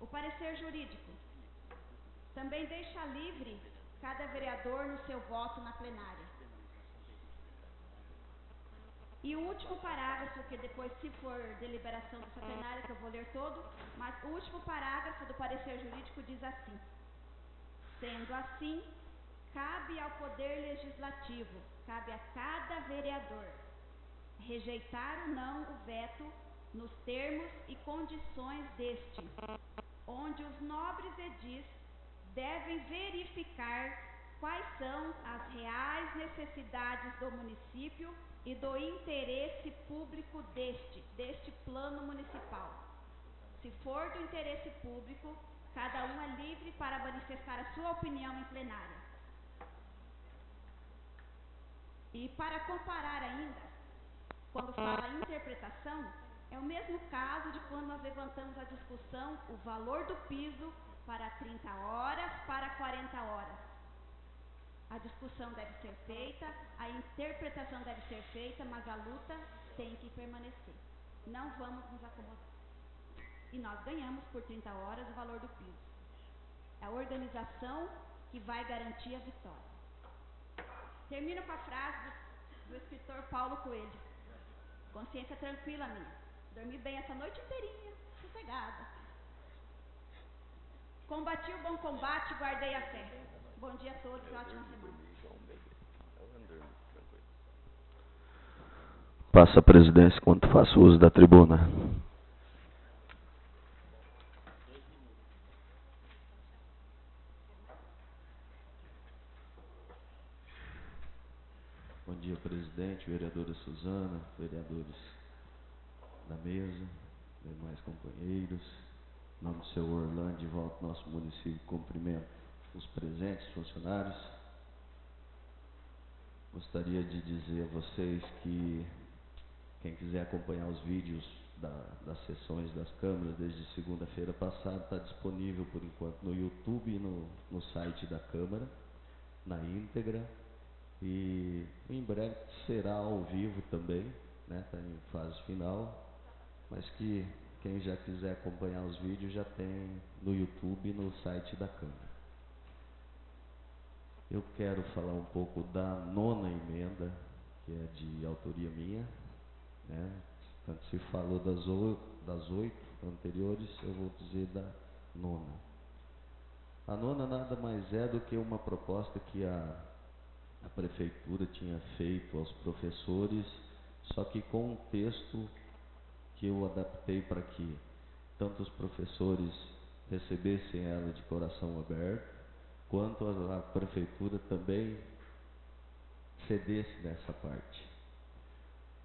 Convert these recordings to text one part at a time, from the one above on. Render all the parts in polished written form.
O parecer jurídico também deixa livre cada vereador no seu voto na plenária. E o último parágrafo, que depois, se for deliberação dessa plenária, que eu vou ler todo, mas o último parágrafo do parecer jurídico diz assim: sendo assim, cabe ao Poder Legislativo, cabe a cada vereador, rejeitar ou não o veto nos termos e condições deste, onde os nobres edis devem verificar quais são as reais necessidades do município e do interesse público deste plano municipal. Se for do interesse público, cada um é livre para manifestar a sua opinião em plenária. E para comparar ainda, quando fala em interpretação, é o mesmo caso de quando nós levantamos a discussão, o valor do piso para 30 horas, para 40 horas. A discussão deve ser feita, a interpretação deve ser feita, mas a luta tem que permanecer. Não vamos nos acomodar. E nós ganhamos por 30 horas o valor do piso. É a organização que vai garantir a vitória. Termino com a frase do escritor Paulo Coelho. Consciência tranquila minha. Dormi bem essa noite inteirinha, sossegada. Combati o bom combate, guardei a fé. Bom dia a todos, ótima semana. Passa a presidência enquanto faço uso da tribuna. Bom dia, presidente, vereadora Suzana, vereadores da mesa, demais companheiros. Em nome do seu Orlando, de volta ao nosso município, cumprimento os presentes funcionários. Gostaria de dizer a vocês que quem quiser acompanhar os vídeos das sessões das câmaras desde segunda-feira passada, está disponível por enquanto no YouTube e no site da Câmara, na íntegra. E em breve será ao vivo também, né? Está em fase final, mas que quem já quiser acompanhar os vídeos já tem no YouTube e no site da Câmara. Eu quero falar um pouco da 9ª emenda, que é de autoria minha, né? Tanto se falou das 8 anteriores, eu vou dizer da 9ª. A 9ª nada mais é do que uma proposta que a prefeitura tinha feito aos professores, só que com um texto que eu adaptei para que tanto os professores recebessem ela de coração aberto, quanto a prefeitura também cedesse nessa parte.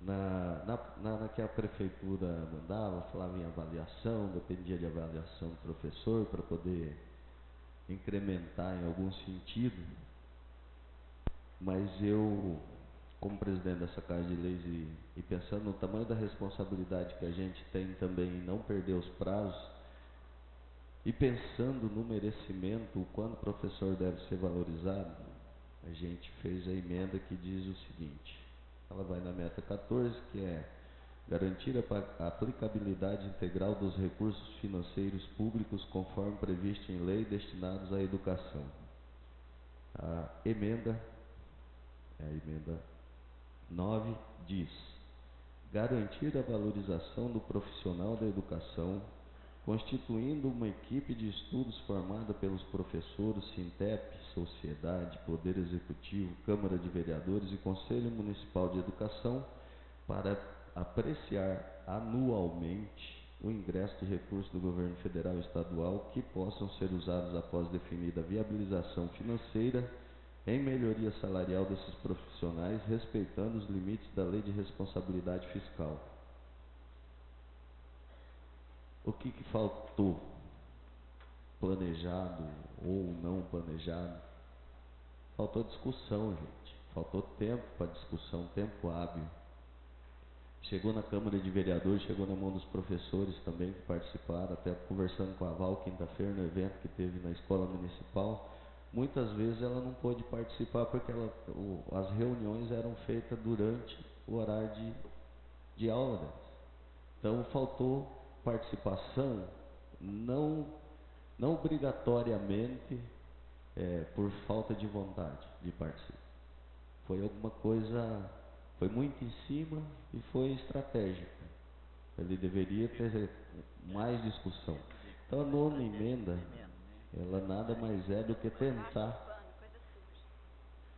Na que a prefeitura mandava, falava em avaliação, dependia de avaliação do professor para poder incrementar em algum sentido, mas eu, como presidente dessa Casa de Leis e pensando no tamanho da responsabilidade que a gente tem também em não perder os prazos, e pensando no merecimento, o quanto o professor deve ser valorizado, a gente fez a emenda que diz o seguinte, ela vai na meta 14, que é garantir a aplicabilidade integral dos recursos financeiros públicos conforme previsto em lei destinados à educação. A emenda 9 diz: garantir a valorização do profissional da educação, constituindo uma equipe de estudos formada pelos professores, Sintep, Sociedade, Poder Executivo, Câmara de Vereadores e Conselho Municipal de Educação, para apreciar anualmente o ingresso de recursos do governo federal e estadual que possam ser usados após definida a viabilização financeira em melhoria salarial desses profissionais, respeitando os limites da Lei de Responsabilidade Fiscal. O que faltou? Planejado ou não planejado? Faltou discussão, gente. Faltou tempo para discussão, tempo hábil. Chegou na Câmara de Vereadores, chegou na mão dos professores também que participaram, até conversando com a Val quinta-feira no evento que teve na Escola Municipal. Muitas vezes ela não pôde participar porque as reuniões eram feitas durante o horário de aula. Então faltou participação, não não obrigatoriamente por falta de vontade de participar. Foi alguma coisa, foi muito em cima e foi estratégica. Ele deveria ter mais discussão. Então a nona emenda, ela nada mais é do que tentar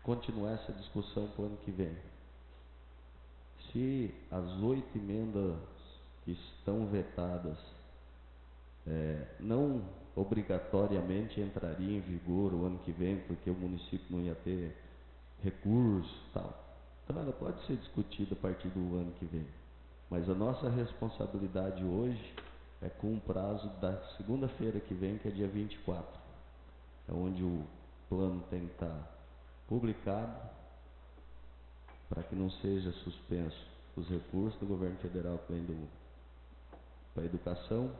continuar essa discussão para o ano que vem. Se as 8 emendas que estão vetadas não obrigatoriamente entraria em vigor o ano que vem, porque o município não ia ter recursos e tal. Então ela pode ser discutida a partir do ano que vem. Mas a nossa responsabilidade hoje é com o prazo da segunda-feira que vem, que é dia 24. É onde o plano tem que estar publicado para que não seja suspenso os recursos do governo federal que vem para a educação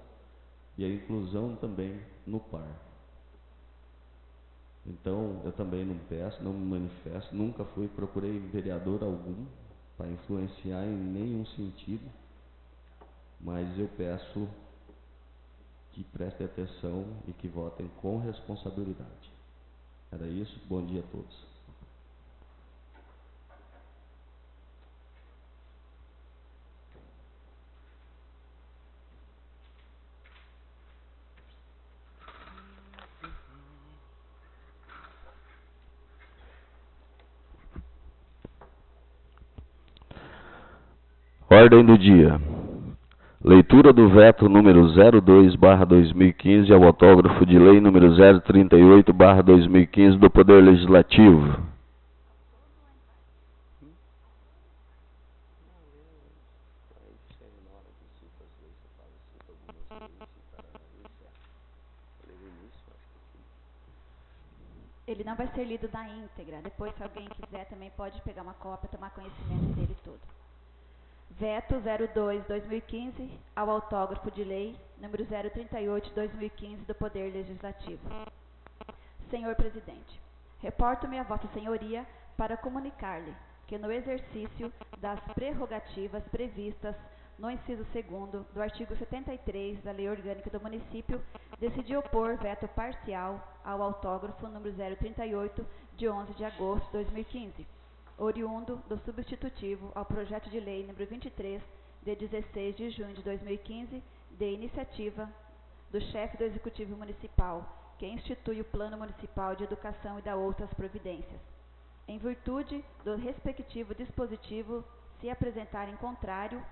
e a inclusão também no par. Então, eu também não peço, não me manifesto, nunca procurei vereador algum para influenciar em nenhum sentido, mas eu peço que prestem atenção e que votem com responsabilidade. Era isso, bom dia a todos. Ordem do dia. Leitura do veto número 02/2015 ao autógrafo de lei número 038/2015 do Poder Legislativo. Ele não vai ser lido na íntegra. Depois, se alguém quiser, também pode pegar uma cópia e tomar conhecimento dele todo. Veto 02/2015 ao autógrafo de lei número 038/2015 do Poder Legislativo. Senhor Presidente, reporto-me a Vossa Senhoria para comunicar-lhe que no exercício das prerrogativas previstas no inciso 2º do artigo 73 da Lei Orgânica do Município, decidi opor veto parcial ao autógrafo número 038 de 11 de agosto de 2015, oriundo do substitutivo ao projeto de lei número 23 de 16 de junho de 2015, de iniciativa do chefe do Executivo Municipal, que institui o Plano Municipal de Educação e dá outras providências. Em virtude do respectivo dispositivo se apresentarem contrário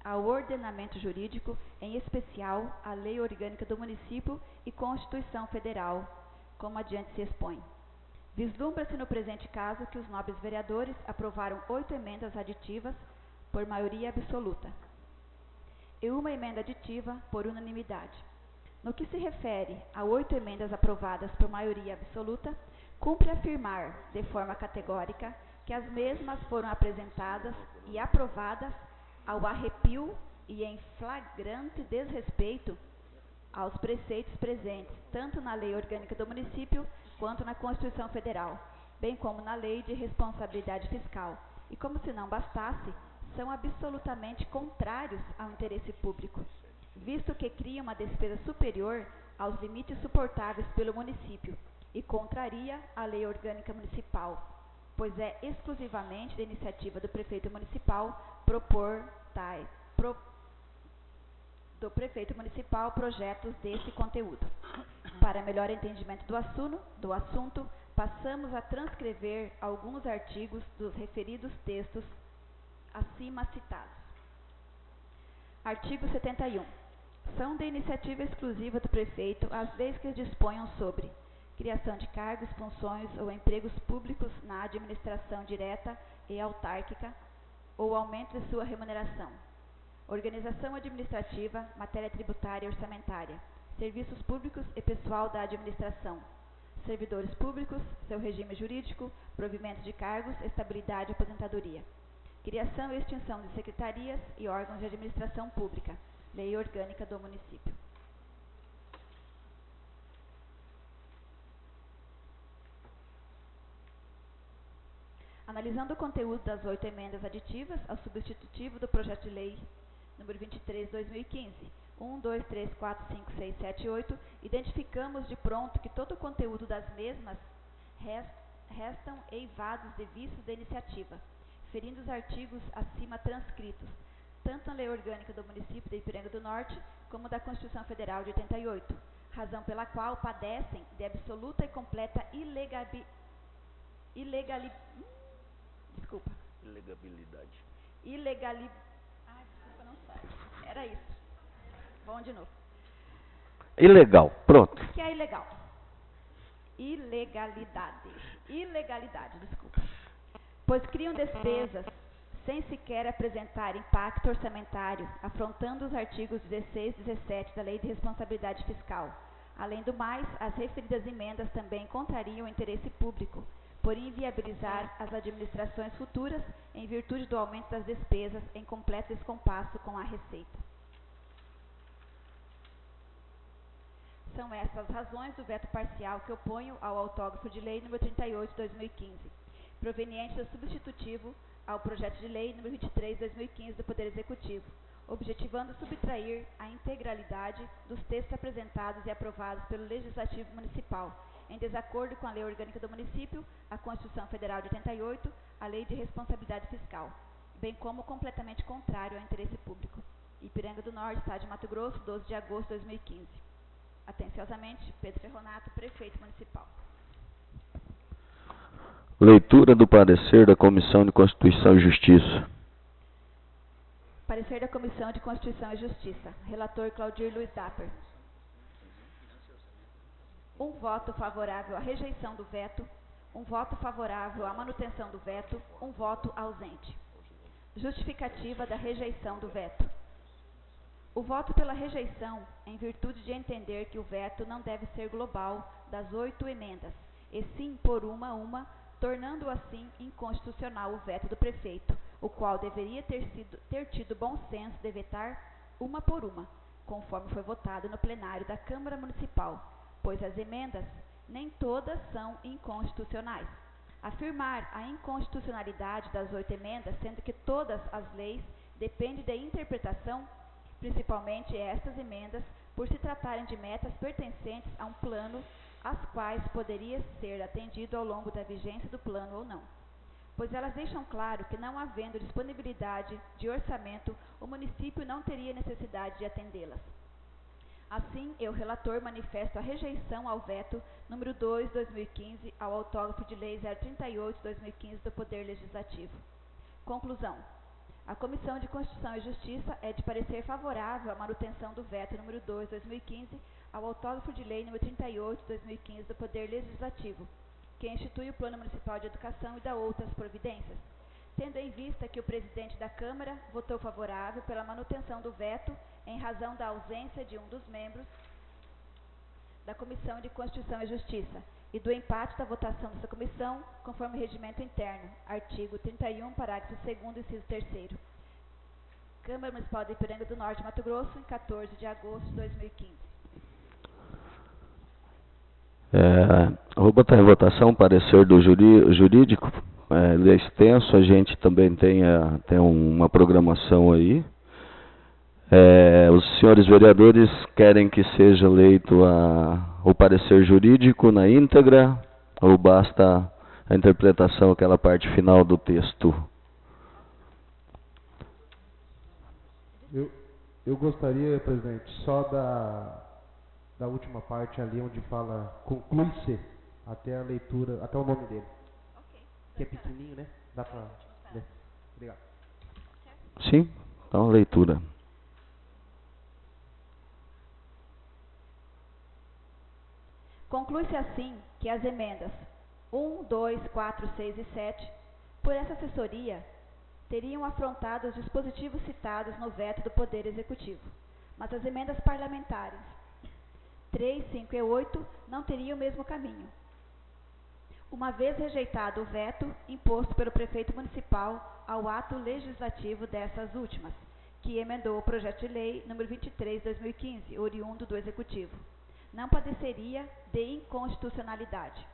ao ordenamento jurídico, em especial à Lei Orgânica do Município e Constituição Federal, como adiante se expõe. Vislumbra-se no presente caso que os nobres vereadores aprovaram 8 emendas aditivas por maioria absoluta e uma emenda aditiva por unanimidade. No que se refere a 8 emendas aprovadas por maioria absoluta, cumpre afirmar de forma categórica que as mesmas foram apresentadas e aprovadas ao arrepio e em flagrante desrespeito aos preceitos presentes, tanto na Lei Orgânica do Município quanto na Constituição Federal, bem como na Lei de Responsabilidade Fiscal, e como se não bastasse, são absolutamente contrários ao interesse público, visto que criam uma despesa superior aos limites suportáveis pelo município e contraria a Lei Orgânica Municipal, pois é exclusivamente da iniciativa do prefeito municipal do prefeito municipal projetos desse conteúdo. Para melhor entendimento do assunto, passamos a transcrever alguns artigos dos referidos textos acima citados. Artigo 71. São de iniciativa exclusiva do prefeito as leis que disponham sobre criação de cargos, funções ou empregos públicos na administração direta e autárquica ou aumento de sua remuneração, organização administrativa, matéria tributária e orçamentária, serviços públicos e pessoal da administração, servidores públicos, seu regime jurídico, provimento de cargos, estabilidade e aposentadoria, criação e extinção de secretarias e órgãos de administração pública, Lei Orgânica do Município. Analisando o conteúdo das 8 emendas aditivas ao substitutivo do projeto de lei número 23/2015, 1, 2, 3, 4, 5, 6, 7, 8, identificamos de pronto que todo o conteúdo das mesmas restam eivados de vícios da iniciativa, ferindo os artigos acima transcritos, tanto na Lei Orgânica do Município de Ipiranga do Norte, como da Constituição Federal de 88, razão pela qual padecem de absoluta e completa ilegabilidade. Ai, desculpa, não sai. Era isso. Vamos de novo. Ilegal, pronto. Que é ilegal. Ilegalidade, desculpa. Pois criam despesas sem sequer apresentar impacto orçamentário, afrontando os artigos 16 e 17 da Lei de Responsabilidade Fiscal. Além do mais, as referidas emendas também contrariam o interesse público, por inviabilizar as administrações futuras em virtude do aumento das despesas em completo descompasso com a receita. São essas as razões do veto parcial que oponho ao autógrafo de lei nº 38 de 2015, proveniente do substitutivo ao projeto de lei nº 23 de 2015 do Poder Executivo, objetivando subtrair a integralidade dos textos apresentados e aprovados pelo Legislativo Municipal, em desacordo com a Lei Orgânica do Município, a Constituição Federal de 88, a Lei de Responsabilidade Fiscal, bem como completamente contrário ao interesse público. Ipiranga do Norte, Estado de Mato Grosso, 12 de agosto de 2015. Atenciosamente, Pedro Ferronato, Prefeito Municipal. Leitura do parecer da Comissão de Constituição e Justiça. Parecer da Comissão de Constituição e Justiça. Relator Claudir Luiz Dapper. Um voto favorável à rejeição do veto, um voto favorável à manutenção do veto, um voto ausente. Justificativa da rejeição do veto. O voto pela rejeição, em virtude de entender que o veto não deve ser global das 8 emendas, e sim por uma, tornando assim inconstitucional o veto do prefeito, o qual deveria ter tido bom senso de vetar uma por uma, conforme foi votado no plenário da Câmara Municipal, pois as emendas nem todas são inconstitucionais. Afirmar a inconstitucionalidade das 8 emendas, sendo que todas as leis dependem da interpretação, principalmente estas emendas, por se tratarem de metas pertencentes a um plano, às quais poderia ser atendido ao longo da vigência do plano ou não, pois elas deixam claro que, não havendo disponibilidade de orçamento, o município não teria necessidade de atendê-las. Assim, eu, relator, manifesto a rejeição ao veto número 2 de 2015 ao autógrafo de lei 038 de 2015 do Poder Legislativo. Conclusão. A Comissão de Constituição e Justiça é de parecer favorável à manutenção do veto número 2 de 2015 ao autógrafo de lei número 38 de 2015 do Poder Legislativo, que institui o Plano Municipal de Educação e dá outras providências, tendo em vista que o presidente da Câmara votou favorável pela manutenção do veto em razão da ausência de um dos membros da Comissão de Constituição e Justiça e do empate da votação dessa comissão, conforme o regimento interno, artigo 31, parágrafo 2º, inciso 3º. Câmara Municipal de Ipiranga do Norte, Mato Grosso, em 14 de agosto de 2015. Vou botar em votação o parecer do jurídico. Ele é extenso, a gente também tem uma programação aí. Os senhores vereadores querem que seja leito o parecer jurídico na íntegra ou basta a interpretação, aquela parte final do texto? Eu gostaria, presidente, só da última parte ali onde fala conclui-se até a leitura, até o nome dele. Ok. Que é pequenininho, né? Dá para ler. Obrigado. Sim, então leitura. Conclui-se assim que as emendas 1, 2, 4, 6 e 7, por essa assessoria, teriam afrontado os dispositivos citados no veto do Poder Executivo, mas as emendas parlamentares 3, 5 e 8 não teriam o mesmo caminho. Uma vez rejeitado o veto imposto pelo prefeito municipal ao ato legislativo dessas últimas, que emendou o projeto de lei número 23 de 2015, oriundo do Executivo, não padeceria de inconstitucionalidade.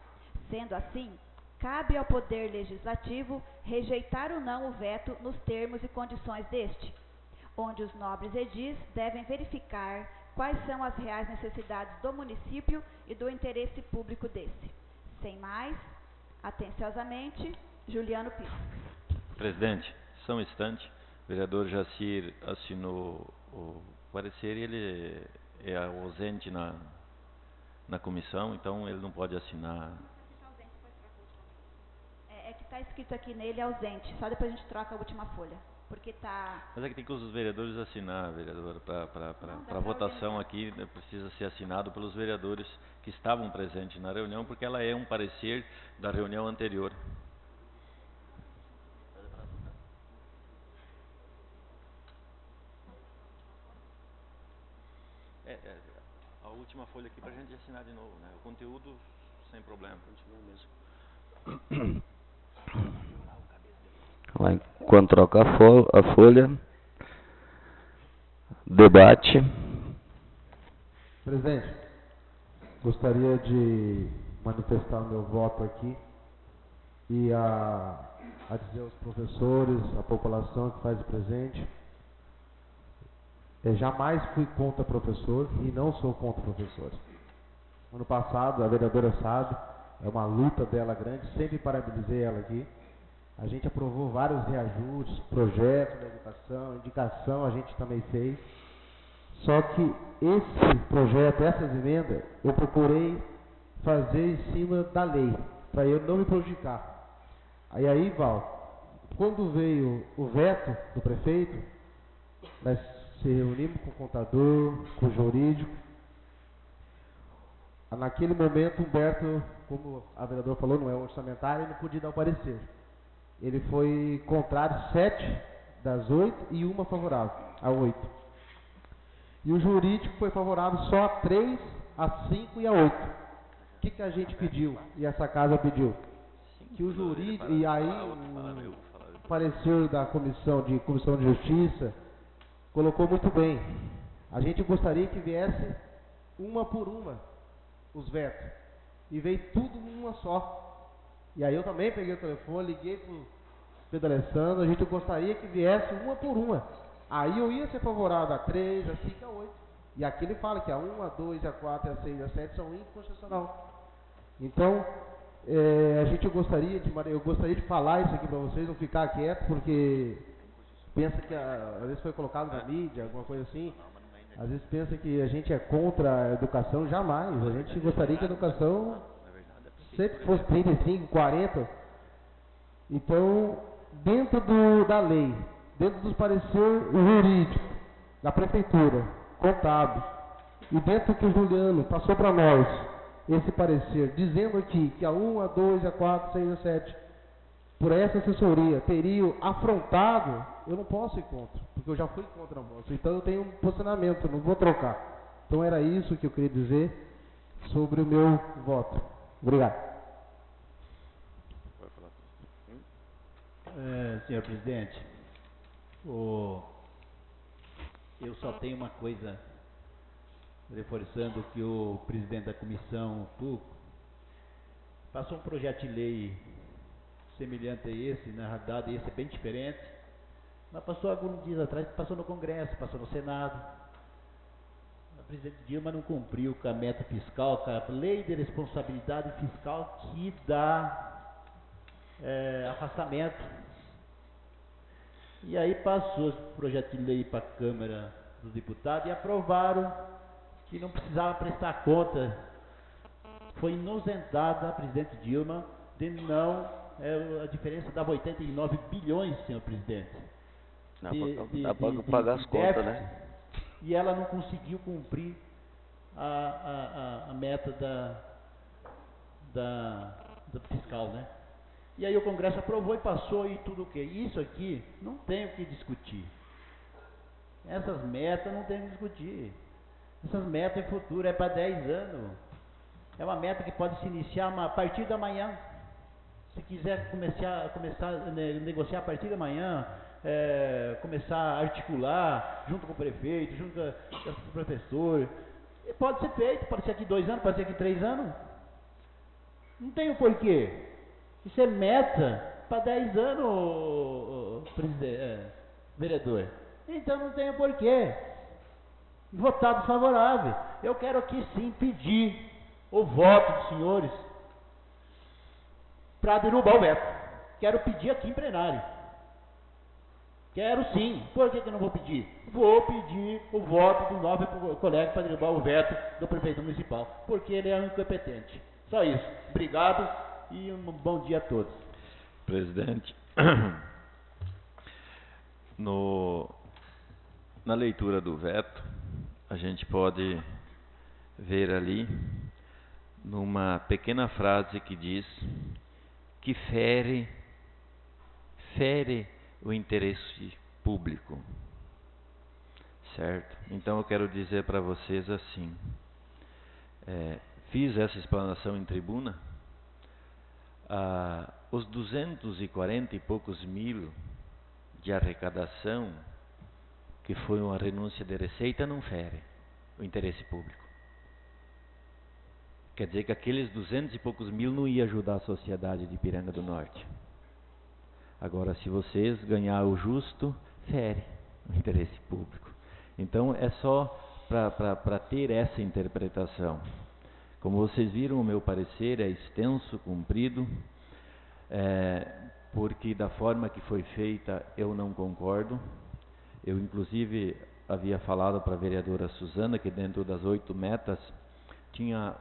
Sendo assim, cabe ao Poder Legislativo rejeitar ou não o veto nos termos e condições deste, onde os nobres edis devem verificar quais são as reais necessidades do município e do interesse público desse. Sem mais, atenciosamente, Juliano Pires. Presidente, só um instante. O vereador Jacir assinou o parecer e ele é ausente na comissão, então ele não pode assinar. É que está escrito aqui nele ausente, só depois a gente troca a última folha. Porque tá... Mas é que tem que os vereadores assinar, vereadora, para votação aqui, né, precisa ser assinado pelos vereadores que estavam presentes na reunião, porque ela é um parecer da reunião anterior. A última folha aqui para a gente assinar de novo, né? O conteúdo sem problema. Quando troca a folha, debate. Presidente, gostaria de manifestar o meu voto aqui e a dizer aos professores, à população que faz presente, jamais fui contra professor e não sou contra professores. Ano passado, a vereadora sabe, é uma luta dela grande, sempre parabenizei ela aqui. A gente aprovou vários reajustes, projetos da educação, indicação a gente também fez. Só que esse projeto, essas emendas, eu procurei fazer em cima da lei, para eu não me prejudicar. Aí, Val, quando veio o veto do prefeito, nós se reunimos com o contador, com o jurídico. Naquele momento, Humberto, como a vereadora falou, não é orçamentário, ele não podia dar o parecer. Ele foi contrário 7 das 8 e uma favorável, a 8. E o jurídico foi favorável só a 3, a 5 e a 8. O que a gente pediu? E essa casa pediu? Que o jurídico, e aí o parecer da Comissão de Justiça colocou muito bem. A gente gostaria que viesse uma por uma os vetos. E veio tudo uma só. E aí eu também peguei o telefone, liguei pro Pedro Alessandro, a gente gostaria que viesse uma por uma. Aí eu ia ser favorável a 3, a 5, a 8. E aqui ele fala que a 1, a 2, a 4, a 6, a 7 são inconstitucional. Então, eu gostaria de falar isso aqui para vocês, não ficar quieto, porque pensa que às vezes foi colocado na mídia, alguma coisa assim. Às vezes pensa que a gente é contra a educação, jamais. A gente gostaria que a educação sempre fosse 35, 40. Então, dentro da lei, dentro dos pareceres jurídicos, da prefeitura, contábil, e dentro que o Juliano passou para nós esse parecer, dizendo aqui que a 1, a 2, a 4, a 6, a 7, por essa assessoria, teriam afrontado, eu não posso ir contra, porque eu já fui contra a vossa. Então eu tenho um posicionamento, não vou trocar. Então era isso que eu queria dizer sobre o meu voto. Obrigado. Senhor presidente, eu só tenho uma coisa, reforçando que o presidente da comissão, Tuco, passou um projeto de lei semelhante a esse, na realidade esse é bem diferente, mas passou alguns dias atrás, passou no Congresso, passou no Senado. A presidente Dilma não cumpriu com a meta fiscal, com a lei de responsabilidade fiscal que dá afastamento. E aí passou esse projeto de lei para a Câmara dos Deputados e aprovaram que não precisava prestar conta. Foi inocentada a presidente Dilma de não, a diferença dava 89 bilhões, senhor presidente. Dá para pagar as contas, né? E ela não conseguiu cumprir a meta da fiscal, né? E aí o Congresso aprovou e passou e tudo o que? Isso aqui não tem o que discutir. Essas metas não tem o que discutir. Essas metas em futuro é para 10 anos. É uma meta que pode se iniciar a partir da manhã. Se quiser começar a negociar a partir da manhã, começar a articular junto com o prefeito, junto com o professor, pode ser feito, pode ser aqui 2 anos, pode ser aqui 3 anos. Não tem o porquê. Isso é meta para 10 anos, vereador. Então não tem porquê votar desfavorável. Eu quero aqui sim pedir o voto dos senhores para derrubar o veto. Quero pedir aqui em plenário. Quero sim. Por que eu não vou pedir? Vou pedir o voto do nobre colega para derrubar o veto do prefeito municipal, porque ele é um incompetente. Só isso. Obrigado e um bom dia a todos. Presidente, na leitura do veto, a gente pode ver ali, numa pequena frase que diz que fere o interesse público, certo? Então eu quero dizer para vocês assim, fiz essa explanação em tribuna, os 240 e poucos mil de arrecadação, que foi uma renúncia de receita, não fere o interesse público. Quer dizer que aqueles 200 e poucos mil não ia ajudar a sociedade de Ipiranga do Norte. Agora, se vocês ganhar o justo, fere o interesse público. Então, é só para ter essa interpretação. Como vocês viram, o meu parecer é extenso, comprido, porque da forma que foi feita eu não concordo. Eu, inclusive, havia falado para a vereadora Suzana que dentro das 8 metas tinha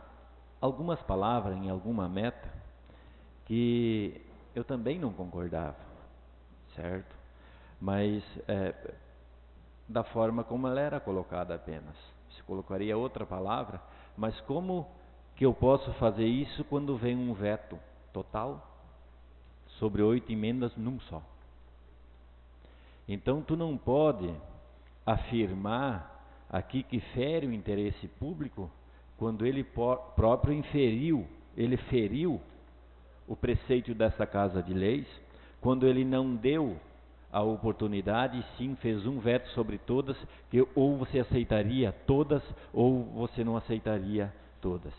algumas palavras em alguma meta que eu também não concordava, certo? Mas da forma como ela era colocada apenas. Se colocaria outra palavra, mas como que eu posso fazer isso quando vem um veto total sobre 8 emendas num só? Então tu não pode afirmar aqui que fere o interesse público quando ele próprio feriu o preceito dessa Casa de Leis, quando ele não deu a oportunidade e sim fez um veto sobre todas, que ou você aceitaria todas ou você não aceitaria todas.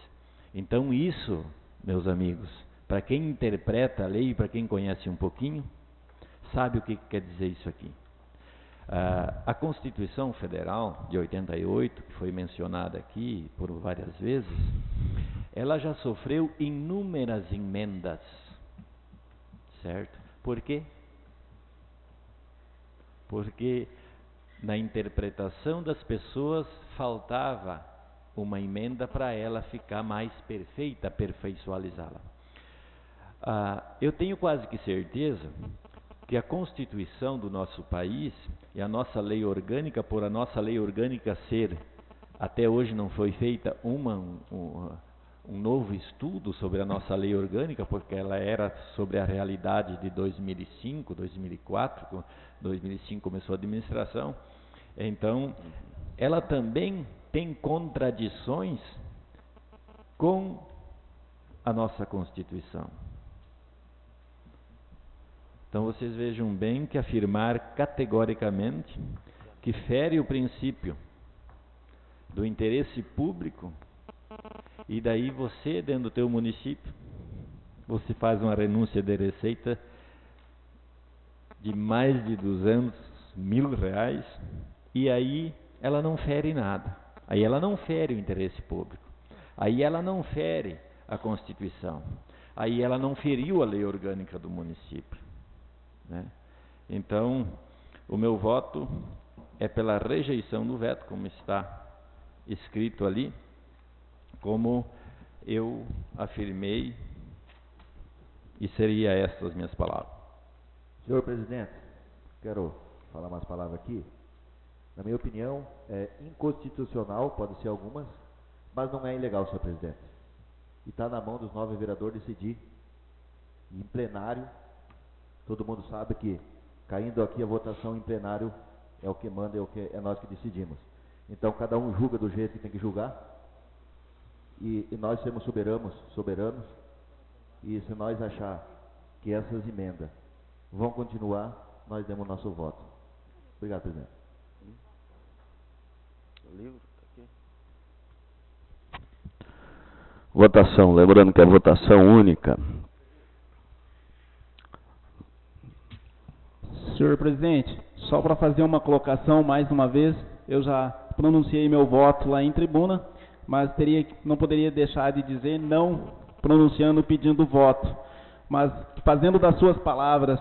Então isso, meus amigos, para quem interpreta a lei, para quem conhece um pouquinho, sabe o que quer dizer isso aqui. A Constituição Federal de 88, que foi mencionada aqui por várias vezes, ela já sofreu inúmeras emendas, certo? Por quê? Porque na interpretação das pessoas faltava uma emenda para ela ficar mais perfeita, aperfeiçoá-la. Eu tenho quase que certeza que a Constituição do nosso país e a nossa lei orgânica, por a nossa lei orgânica ser, até hoje não foi feita um novo estudo sobre a nossa lei orgânica, porque ela era sobre a realidade de 2005, 2004, 2005 começou a administração, então ela também tem contradições com a nossa Constituição. Então vocês vejam bem que afirmar categoricamente que fere o princípio do interesse público, e daí você, dentro do teu município, você faz uma renúncia de receita de mais de 200 mil reais, e aí ela não fere nada. Aí ela não fere o interesse público. Aí ela não fere a Constituição. Aí ela não feriu a lei orgânica do município, né? Então, o meu voto é pela rejeição do veto, como está escrito ali, como eu afirmei, e seria estas as minhas palavras. Senhor presidente, quero falar umas palavras aqui. Na minha opinião, é inconstitucional, pode ser algumas, mas não é ilegal, senhor presidente. E está na mão dos 9 vereadores decidir. E em plenário, todo mundo sabe que, caindo aqui a votação em plenário, é o que manda, é nós que decidimos. Então, cada um julga do jeito que tem que julgar. E nós somos soberanos. E se nós achar que essas emendas vão continuar, nós demos nosso voto. Obrigado, presidente. O livro está aqui. Votação, lembrando que é votação única. Senhor presidente, Só para fazer uma colocação, mais uma vez, eu já pronunciei meu voto lá em tribuna, mas não poderia deixar de dizer não pronunciando, pedindo voto. Mas fazendo das suas palavras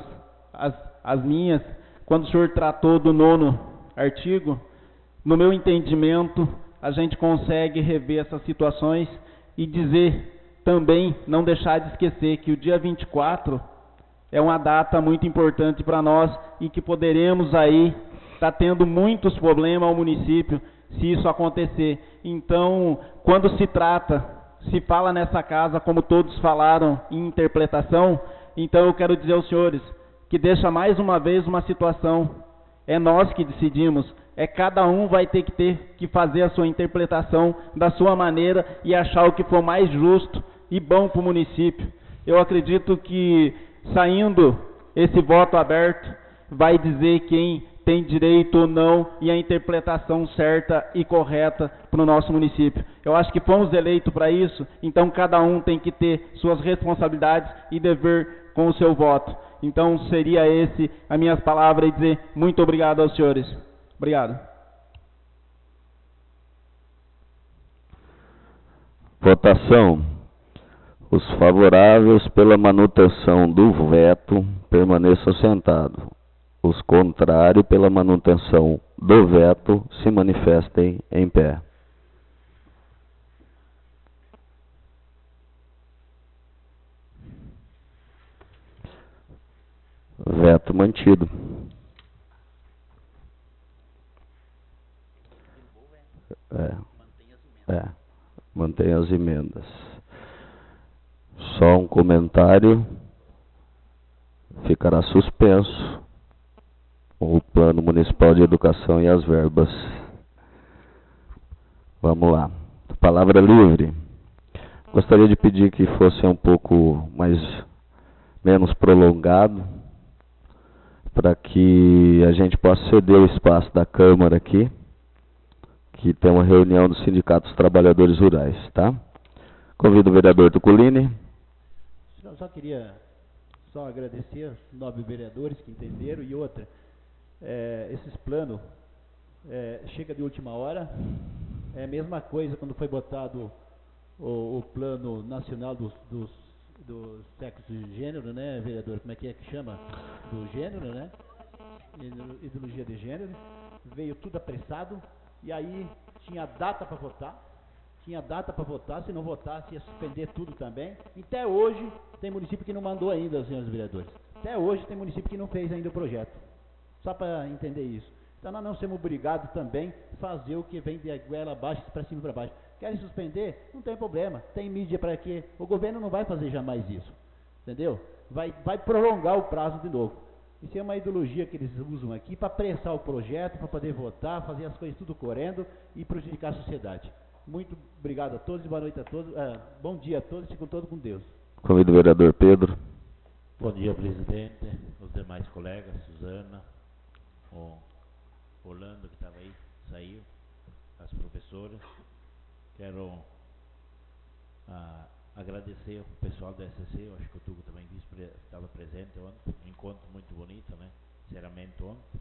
as minhas, quando o senhor tratou do 9º artigo, no meu entendimento, a gente consegue rever essas situações e dizer também, não deixar de esquecer que o dia 24 é uma data muito importante para nós e que poderemos aí estar tendo muitos problemas ao município se isso acontecer. Então, quando se fala nessa casa, como todos falaram em interpretação, então eu quero dizer aos senhores que deixa mais uma vez uma situação, é nós que decidimos, cada um vai ter que fazer a sua interpretação da sua maneira e achar o que for mais justo e bom para o município. Eu acredito que saindo esse voto aberto, vai dizer quem tem direito ou não e a interpretação certa e correta para o nosso município. Eu acho que fomos eleitos para isso, então cada um tem que ter suas responsabilidades e dever com o seu voto. Então seria esse as minhas palavras e dizer muito obrigado aos senhores. Obrigado. Votação. Os favoráveis pela manutenção do veto permaneçam sentados. Os contrários pela manutenção do veto se manifestem em pé. Veto mantido. Mantém as emendas. Só um comentário. Ficará suspenso o Plano Municipal de Educação e as verbas. Vamos lá. Palavra livre. Gostaria de pedir que fosse um pouco menos prolongado, para que a gente possa ceder o espaço da Câmara aqui, que tem uma reunião do Sindicato dos Trabalhadores Rurais, tá? Convido o vereador Tuculini. Eu só queria agradecer aos nobres vereadores que entenderam, e outra, esses planos chega de última hora. É a mesma coisa quando foi botado o Plano Nacional dos Sexos de Gênero, né, vereador? Como é que chama? Do gênero, né? Ideologia de gênero. Veio tudo apressado, e aí tinha data para votar. Se não votasse ia suspender tudo também. Até hoje tem município que não mandou ainda, senhores vereadores. Até hoje tem município que não fez ainda o projeto. Só para entender isso. Então nós não somos obrigados também a fazer o que vem de goela abaixo para cima e para baixo. Querem suspender? Não tem problema. Tem mídia para quê? O governo não vai fazer jamais isso. Entendeu? Vai prolongar o prazo de novo. Isso é uma ideologia que eles usam aqui para apressar o projeto, para poder votar, fazer as coisas tudo correndo e prejudicar a sociedade. Muito obrigado a todos e boa noite a todos. Bom dia a todos e fiquem todos com Deus. Convido o vereador Pedro. Bom dia, presidente, os demais colegas, Suzana, o Orlando que estava aí, saiu, as professoras. Quero agradecer o pessoal da SCC, eu acho que o Tuco também estava presente ontem, um encontro muito bonito, né? Encerramento ontem.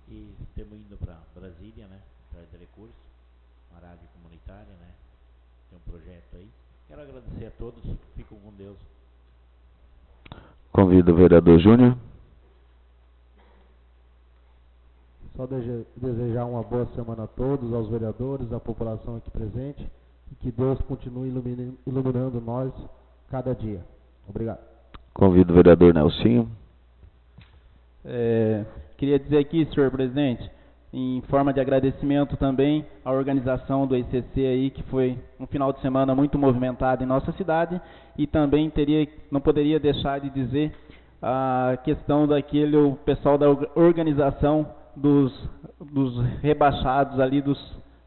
E estamos indo para Brasília, né? Atrás de recursos, uma rádio comunitária, né? Tem um projeto aí. Quero agradecer a todos, fiquem com Deus. Convido o vereador Júnior. Só desejar uma boa semana a todos, aos vereadores, à população aqui presente, e que Deus continue iluminando nós cada dia. Obrigado. Convido o vereador Nelsinho. Queria dizer aqui, senhor presidente, em forma de agradecimento também à organização do ICC aí, que foi um final de semana muito movimentado em nossa cidade, e também não poderia deixar de dizer a questão o pessoal da organização dos rebaixados ali, dos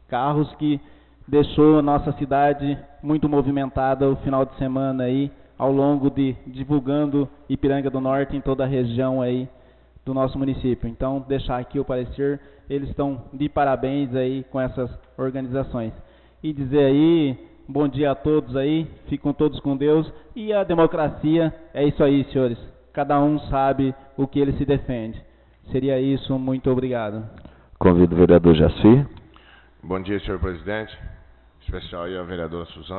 carros, que deixou a nossa cidade muito movimentada o final de semana aí, ao longo de divulgando Ipiranga do Norte em toda a região aí do nosso município. Então, deixar aqui o parecer, eles estão de parabéns aí com essas organizações. E dizer aí, bom dia a todos aí, ficam todos com Deus, e a democracia é isso aí, senhores. Cada um sabe o que ele se defende. Seria isso, muito obrigado. Convido o vereador Jaci. Bom dia, senhor presidente. Especial aí a vereadora Suzana.